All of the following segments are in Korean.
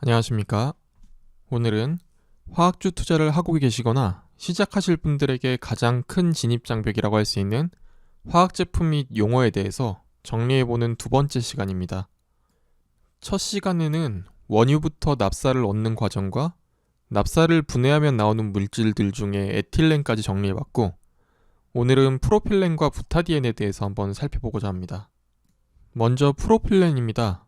안녕하십니까. 오늘은 화학주 투자를 하고 계시거나 시작하실 분들에게 가장 큰 진입장벽이라고 할 수 있는 화학제품 및 용어에 대해서 정리해보는 두 번째 시간입니다. 첫 시간에는 원유부터 납사를 얻는 과정과 납사를 분해하면 나오는 물질들 중에 에틸렌까지 정리해봤고, 오늘은 프로필렌과 부타디엔에 대해서 한번 살펴보고자 합니다. 먼저 프로필렌입니다.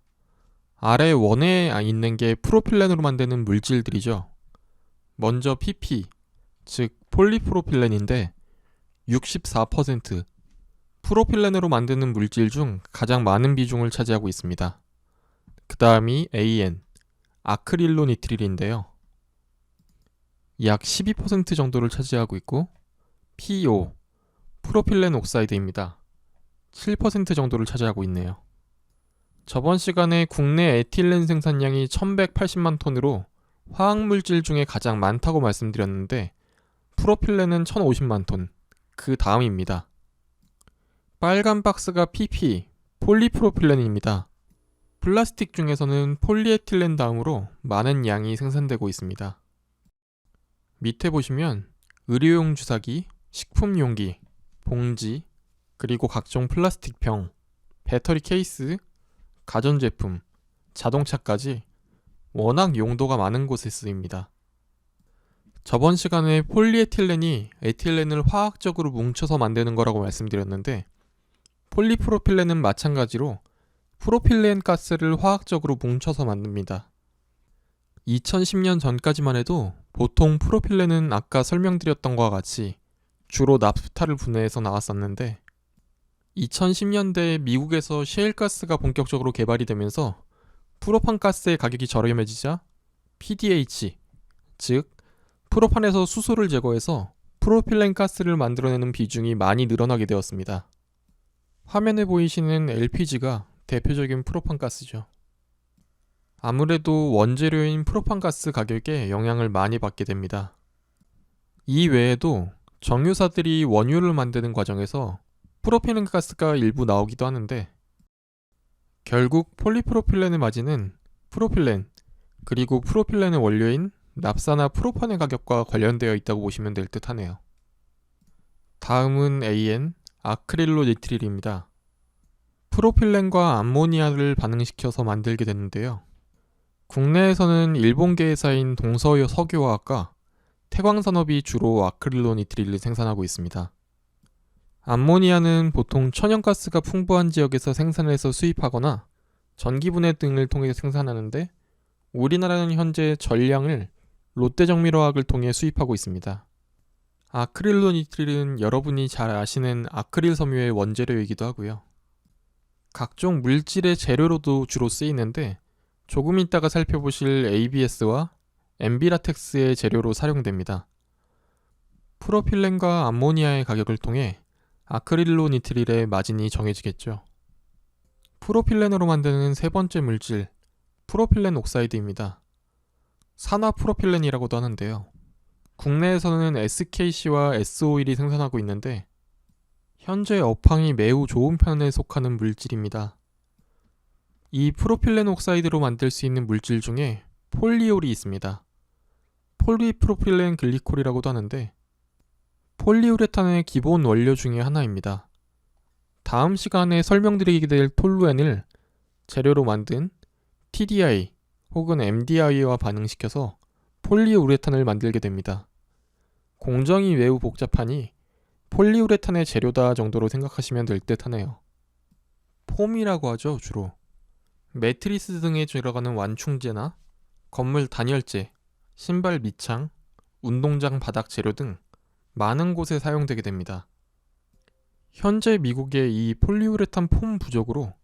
아래 원에 있는 게 프로필렌으로 만드는 물질들이죠. 먼저 PP, 즉 폴리프로필렌인데 64% 프로필렌으로 만드는 물질 중 가장 많은 비중을 차지하고 있습니다. 그 다음이 AN, 아크릴로니트릴인데요. 약 12% 정도를 차지하고 있고, PO, 프로필렌 옥사이드입니다. 7% 정도를 차지하고 있네요. 저번 시간에 국내 에틸렌 생산량이 1180만 톤으로 화학물질 중에 가장 많다고 말씀드렸는데, 프로필렌은 1050만 톤, 그 다음입니다. 빨간 박스가 PP, 폴리프로필렌입니다. 플라스틱 중에서는 폴리에틸렌 다음으로 많은 양이 생산되고 있습니다. 밑에 보시면 의료용 주사기, 식품용기, 봉지, 그리고 각종 플라스틱 병, 배터리 케이스, 가전제품, 자동차까지 워낙 용도가 많은 곳에 쓰입니다. 저번 시간에 폴리에틸렌이 에틸렌을 화학적으로 뭉쳐서 만드는 거라고 말씀드렸는데, 폴리프로필렌은 마찬가지로 프로필렌 가스를 화학적으로 뭉쳐서 만듭니다. 2010년 전까지만 해도 보통 프로필렌은 아까 설명드렸던 것과 같이 주로 납스타를 분해해서 나왔었는데, 2010년대에 미국에서 셰일가스가 본격적으로 개발이 되면서 프로판 가스의 가격이 저렴해지자 PDH, 즉 프로판에서 수소를 제거해서 프로필렌 가스를 만들어내는 비중이 많이 늘어나게 되었습니다. 화면에 보이시는 LPG가 대표적인 프로판 가스죠. 아무래도 원재료인 프로판 가스 가격에 영향을 많이 받게 됩니다. 이 외에도 정유사들이 원유를 만드는 과정에서 프로필렌 가스가 일부 나오기도 하는데, 결국 폴리프로필렌의 마진은 프로필렌, 그리고 프로필렌의 원료인 납사나 프로판의 가격과 관련되어 있다고 보시면 될 듯 하네요. 다음은 AN, 아크릴로니트릴입니다. 프로필렌과 암모니아를 반응시켜서 만들게 됐는데요. 국내에서는 일본계 회사인 동서석유화학과 태광산업이 주로 아크릴로니트릴을 생산하고 있습니다. 암모니아는 보통 천연가스가 풍부한 지역에서 생산해서 수입하거나 전기분해 등을 통해 생산하는데, 우리나라는 현재 전량을 롯데정밀화학을 통해 수입하고 있습니다. 아크릴로니트릴은 여러분이 잘 아시는 아크릴 섬유의 원재료이기도 하고요. 각종 물질의 재료로도 주로 쓰이는데, 조금 이따가 살펴보실 ABS와 엠비라텍스의 재료로 사용됩니다. 프로필렌과 암모니아의 가격을 통해 아크릴로니트릴의 마진이 정해지겠죠. 프로필렌으로 만드는 세 번째 물질, 프로필렌 옥사이드입니다. 산화 프로필렌이라고도 하는데요. 국내에서는 SKC와 S오일이 생산하고 있는데, 현재 업황이 매우 좋은 편에 속하는 물질입니다. 이 프로필렌 옥사이드로 만들 수 있는 물질 중에 폴리올이 있습니다. 폴리프로필렌 글리콜이라고도 하는데, 폴리우레탄의 기본 원료 중에 하나입니다. 다음 시간에 설명드리게 될 톨루엔을 재료로 만든 TDI 혹은 MDI와 반응시켜서 폴리우레탄을 만들게 됩니다. 공정이 매우 복잡하니 폴리우레탄의 재료다 정도로 생각하시면 될 듯 하네요. 폼이라고 하죠, 주로. 매트리스 등에 들어가는 완충제나 건물 단열재, 신발 밑창, 운동장 바닥 재료 등 많은 곳에 사용되게 됩니다. 현재 미국의 이 폴리우레탄 폼 부족으로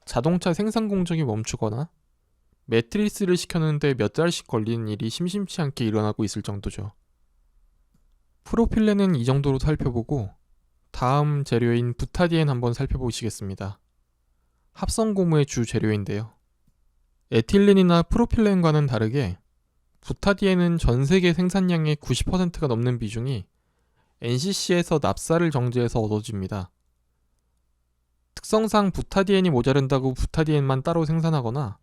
자동차 생산 공정이 멈추거나 매트리스를 시켰는데 몇 달씩 걸리는 일이 심심치 않게 일어나고 있을 정도죠. 프로필렌은 이 정도로 살펴보고, 다음 재료인 부타디엔 한번 살펴보시겠습니다. 합성고무의 주 재료인데요. 에틸렌이나 프로필렌과는 다르게 부타디엔은 전 세계 생산량의 90%가 넘는 비중이 NCC에서 납사를 정지해서 얻어집니다. 특성상 부타디엔이 모자른다고 부타디엔만 따로 생산하거나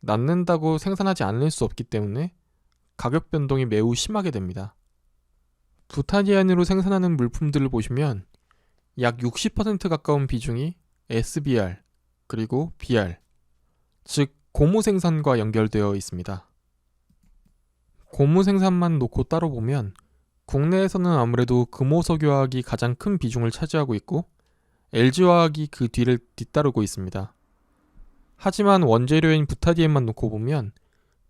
낳는다고 생산하지 않을 수 없기 때문에 가격 변동이 매우 심하게 됩니다. 부타디엔으로 생산하는 물품들을 보시면 약 60% 가까운 비중이 SBR 그리고 BR, 즉 고무 생산과 연결되어 있습니다. 고무 생산만 놓고 따로 보면 국내에서는 아무래도 금호석유화학이 가장 큰 비중을 차지하고 있고 LG화학이 그 뒤를 뒤따르고 있습니다. 하지만 원재료인 부타디엔만 놓고 보면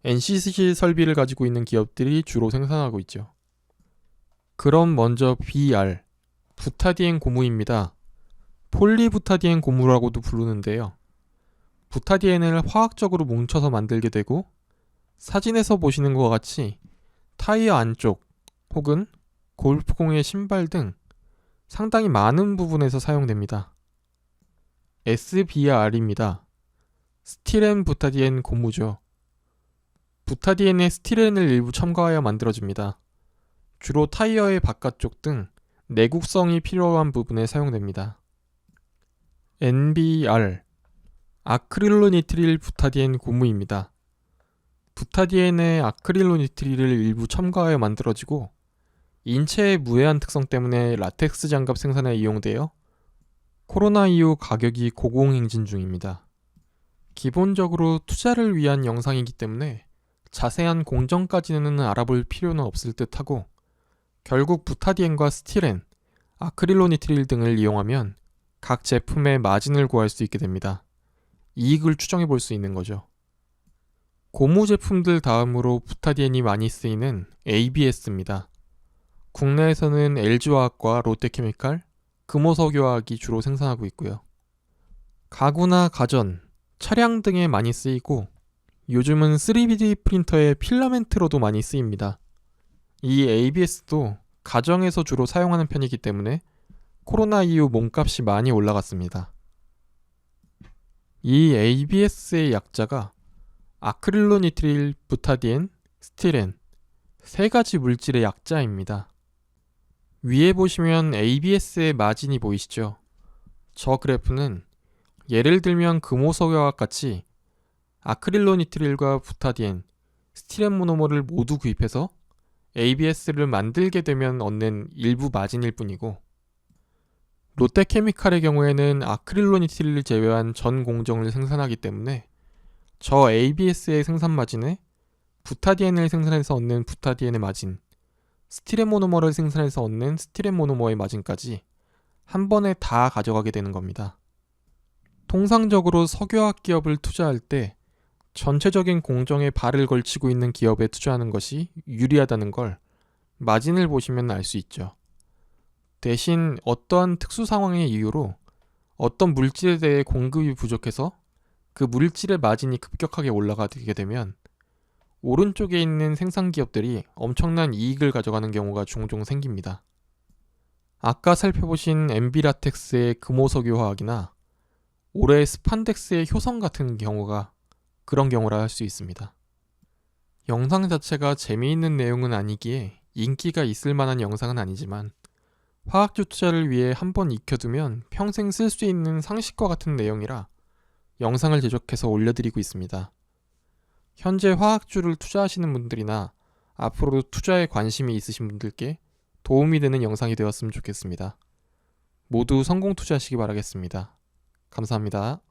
NCC 설비를 가지고 있는 기업들이 주로 생산하고 있죠. 그럼 먼저 BR, 부타디엔 고무입니다. 폴리부타디엔 고무라고도 부르는데요. 부타디엔을 화학적으로 뭉쳐서 만들게 되고 사진에서 보시는 것과 같이 타이어 안쪽 혹은 골프공의 신발 등 상당히 많은 부분에서 사용됩니다. SBR입니다. 스티렌 부타디엔 고무죠. 부타디엔에 스티렌을 일부 첨가하여 만들어집니다. 주로 타이어의 바깥쪽 등 내구성이 필요한 부분에 사용됩니다. NBR, 아크릴로니트릴 부타디엔 고무입니다. 부타디엔에 아크릴로니트릴을 일부 첨가하여 만들어지고 인체의 무해한 특성 때문에 라텍스 장갑 생산에 이용되어 코로나 이후 가격이 고공행진 중입니다. 기본적으로 투자를 위한 영상이기 때문에 자세한 공정까지는 알아볼 필요는 없을 듯 하고 결국 부타디엔과 스티렌, 아크릴로니트릴 등을 이용하면 각 제품의 마진을 구할 수 있게 됩니다. 이익을 추정해 볼 수 있는 거죠. 고무 제품들 다음으로 부타디엔이 많이 쓰이는 ABS입니다. 국내에서는 LG화학과 롯데케미칼, 금호석유화학이 주로 생산하고 있고요. 가구나 가전, 차량 등에 많이 쓰이고 요즘은 3D 프린터의 필라멘트로도 많이 쓰입니다. 이 ABS도 가정에서 주로 사용하는 편이기 때문에 코로나 이후 몸값이 많이 올라갔습니다. 이 ABS의 약자가 아크릴로니트릴, 부타디엔, 스티렌 세 가지 물질의 약자입니다. 위에 보시면 ABS의 마진이 보이시죠? 저 그래프는 예를 들면 금호석유화학 같이 아크릴로니트릴과 부타디엔, 스티렌 모노머를 모두 구입해서 ABS를 만들게 되면 얻는 일부 마진일 뿐이고 롯데케미칼의 경우에는 아크릴로니트릴을 제외한 전 공정을 생산하기 때문에 저 ABS의 생산 마진에 부타디엔을 생산해서 얻는 부타디엔의 마진, 스티렌 모노머를 생산해서 얻는 스티렌 모노머의 마진까지 한 번에 다 가져가게 되는 겁니다. 통상적으로 석유화학 기업을 투자할 때 전체적인 공정에 발을 걸치고 있는 기업에 투자하는 것이 유리하다는 걸 마진을 보시면 알 수 있죠. 대신 어떠한 특수 상황의 이유로 어떤 물질에 대해 공급이 부족해서 그 물질의 마진이 급격하게 올라가게 되면 오른쪽에 있는 생산 기업들이 엄청난 이익을 가져가는 경우가 종종 생깁니다. 아까 살펴보신 MB라텍스의 금호석유 화학이나 올해 스판덱스의 효성 같은 경우가 그런 경우라 할 수 있습니다. 영상 자체가 재미있는 내용은 아니기에 인기가 있을 만한 영상은 아니지만 화학주 투자를 위해 한번 익혀두면 평생 쓸 수 있는 상식과 같은 내용이라 영상을 제작해서 올려드리고 있습니다. 현재 화학주를 투자하시는 분들이나 앞으로도 투자에 관심이 있으신 분들께 도움이 되는 영상이 되었으면 좋겠습니다. 모두 성공 투자하시기 바라겠습니다. 감사합니다.